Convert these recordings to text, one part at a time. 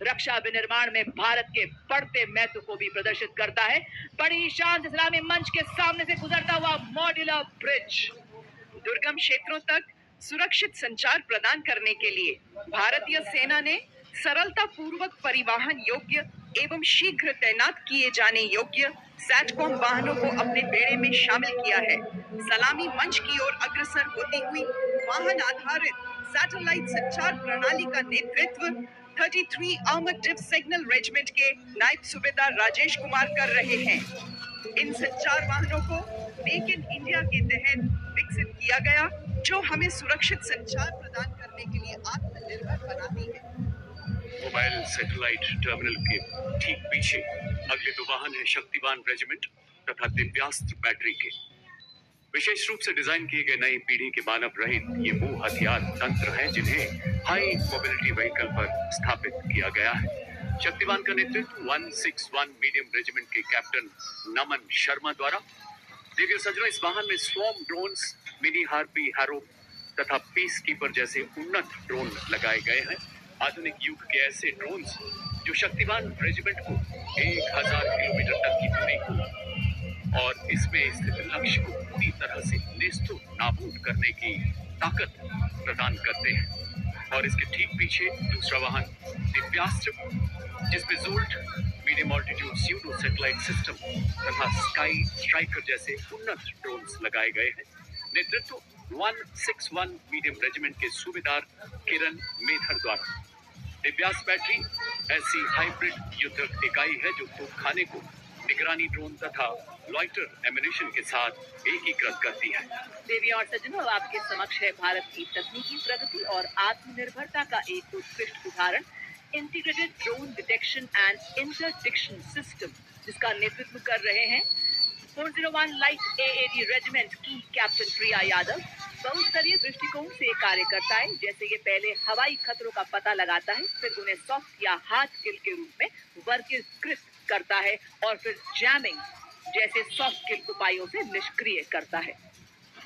रक्षा विनिर्माण में भारत के बढ़ते महत्व को भी प्रदर्शित करता है। बड़ी शान से सलामी मंच के सामने से गुजरता हुआ मॉड्यूलर ब्रिज दुर्गम क्षेत्रों तक सुरक्षित संचार प्रदान करने के लिए भारतीय सेना ने सरलता पूर्वक परिवहन योग्य एवं शीघ्र तैनात किए जाने योग्य सैटकॉम वाहनों को अपने बेड़े में शामिल किया है। सलामी मंच की ओर अग्रसर होती हुई वाहन आधारित सैटेलाइट संचार प्रणाली का नेतृत्व 33 आर्मर्ड डिव सिग्नल रेजिमेंट के नायब सूबेदार राजेश कुमार कर रहे हैं। इन संचार वाहनों को मेक इन इंडिया के तहत विकसित किया गया, जो हमें सुरक्षित संचार प्रदान करने के लिए आत्मनिर्भर बनाती है। मोबाइल सैटेलाइट टर्मिनल के ठीक पीछे अगले दो वाहन है शक्तिवान रेजिमेंट तथा दिव्यास्त्र बैटरी के। विशेष रूप से डिजाइन किए गए नई पीढ़ी के मानव रहित ये वो हथियार तंत्र हैं जिन्हें हाई मोबिलिटी व्हीकल पर स्थापित किया गया है। शक्तिवान का नेतृत्व 161 मीडियम रेजिमेंट के कैप्टन नमन शर्मा द्वारा। देखिए सज्जनों, इस वाहन में swarm drones, mini harpy, harrow तथा पीस कीपर जैसे उन्नत ड्रोन लगाए गए हैं। आधुनिक युग के ऐसे ड्रोन्स जो शक्तिवान रेजिमेंट को 1000 किलोमीटर तक की दूरी को और इसमें स्थित लक्ष्य को पूरी तरह से नेस्तु नाबूद करने की ताकत प्रदान करते हैं। और इसके ठीक पीछे दूसरा वाहन दिव्यास्त्र, जिसमें Zolt, medium altitude pseudo satellite system तथा स्काई स्ट्राइकर जैसे उन्नत ड्रोन्स लगाए गए हैं। नेतृत्व 161 मीडियम रेजिमेंट के सूबेदार किरण मेधर द्वारा। दिव्यास्त्र बैटरी ऐसी हाइब्रिड युद्धक इकाई है जो तोपखाने को निगरानी ड्रोन तथा लॉइटर एमिनेशन के साथ एकीकृत करती है। देवी और सज्जनों, अब आपके समक्ष है भारत की तकनीकी प्रगति और आत्मनिर्भरता का एक उत्कृष्ट उदाहरण, integrated drone detection and interdiction system, जिसका नेतृत्व कर रहे हैं 401 लाइट एएडी रेजिमेंट की कैप्टन प्रिया यादव। बहुस्तरीय दृष्टिकोण से कार्य करता है। जैसे ये पहले हवाई खतरों का पता लगाता है, फिर उन्हें सॉफ्ट या हार्ड किल के रूप में वर्गीकृत करता है और फिर जैमिंग जैसे सॉफ्ट किल उपायों से निष्क्रिय करता है।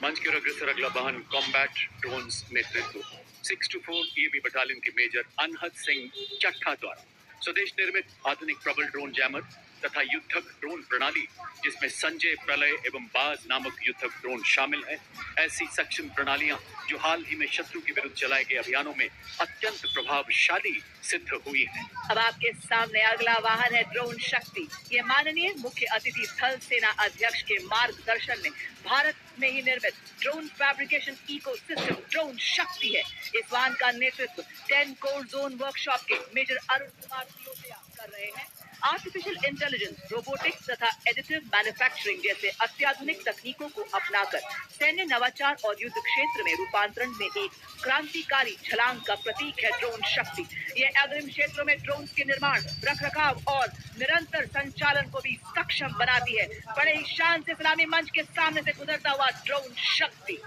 मंच की ओर अग्रसर अगला वाहन कॉम्बैट ड्रोन्स नेतृत्व 624 ईएबी बटालियन के मेजर अनहद सिंह चट्ठा द्वारा। स्वदेश निर्मित आधुनिक प्रबल ड्रोन जैमर तथा युद्धक ड्रोन प्रणाली, जिसमें संजय, प्रलय एवं बाज नामक युद्धक ड्रोन शामिल हैं। ऐसी सक्षम प्रणालियां जो हाल ही में शत्रु के विरुद्ध चलाए गए अभियानों में अत्यंत प्रभावशाली सिद्ध हुई हैं। अब आपके सामने अगला वाहन है ड्रोन शक्ति। ये माननीय मुख्य अतिथि थल सेना अध्यक्ष के मार्गदर्शन में भारत में ही निर्मित ड्रोन फैब्रिकेशन इकोसिस्टम ड्रोन शक्ति है। इस वाहन का नेतृत्व 10 कोर जोन वर्कशॉप के मेजर अरुण कुमार सियोतिया कर रहे हैं। आर्टिफिशियल इंटेलिजेंस, रोबोटिक्स तथा एडिटिव मैन्युफैक्चरिंग जैसे अत्याधुनिक तकनीकों को अपनाकर सैन्य नवाचार और युद्ध क्षेत्र में रूपांतरण में एक क्रांतिकारी छलांग का प्रतीक है ड्रोन शक्ति। यह अग्रिम क्षेत्रों में ड्रोन के निर्माण, रखरखाव और निरंतर संचालन को भी सक्षम बनाती है। बड़े ही शान से सलामी मंच के सामने से गुजरता हुआ ड्रोन शक्ति।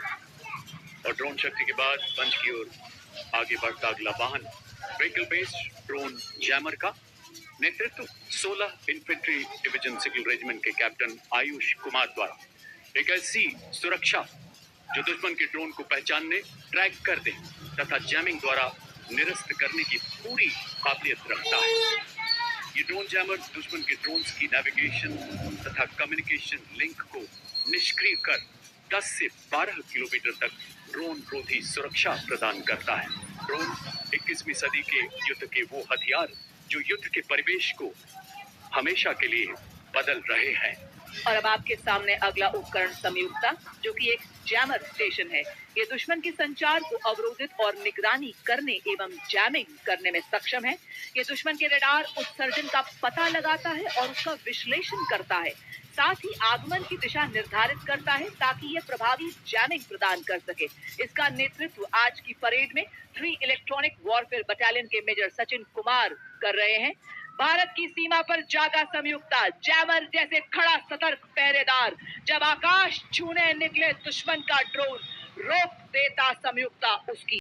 और ड्रोन शक्ति के बाद मंच की ओर आगे बढ़ता अगला वाहन व्हीकल बेस्ड ड्रोन जैमर का। नेतृत्व 16 इन्फेंट्री डिवीजन सिविल रेजिमेंट के कैप्टन आयुष कुमार द्वारा। एक ऐसी सुरक्षा जो दुश्मन के ड्रोन को पहचानने, ट्रैक कर दे तथा जैमिंग द्वारा निरस्त करने की पूरी काबिलियत रखता है। ये ड्रोन जैमर दुश्मन के ड्रोन्स की नेविगेशन तथा कम्युनिकेशन लिंक को निष्क्रिय कर 10 से 12 किलोमीटर तक ड्रोन रोधी सुरक्षा प्रदान करता है। ड्रोन 21वीं सदी के युद्ध के वो हथियार जो युद्ध के परिवेश को हमेशा के लिए बदल रहे हैं। और अब आपके सामने अगला उपकरण संयुक्ता, जो कि एक जैमर स्टेशन है। ये दुश्मन के संचार को अवरोधित और निगरानी करने एवं जैमिंग करने में सक्षम है। ये दुश्मन के रडार उत्सर्जन का पता लगाता है और उसका विश्लेषण करता है। साथ ही आगमन की दिशा निर्धारित करता है ताकि यह प्रभावी जैमिंग प्रदान कर सके। इसका नेतृत्व आज की परेड में 3 इलेक्ट्रॉनिक वॉरफेयर बटालियन के मेजर सचिन कुमार कर रहे हैं। भारत की सीमा पर जागा संयुक्ता, जैमर जैसे खड़ा सतर्क पहरेदार। जब आकाश छूने निकले दुश्मन का ड्रोन, रोक देता संयुक्ता उसकी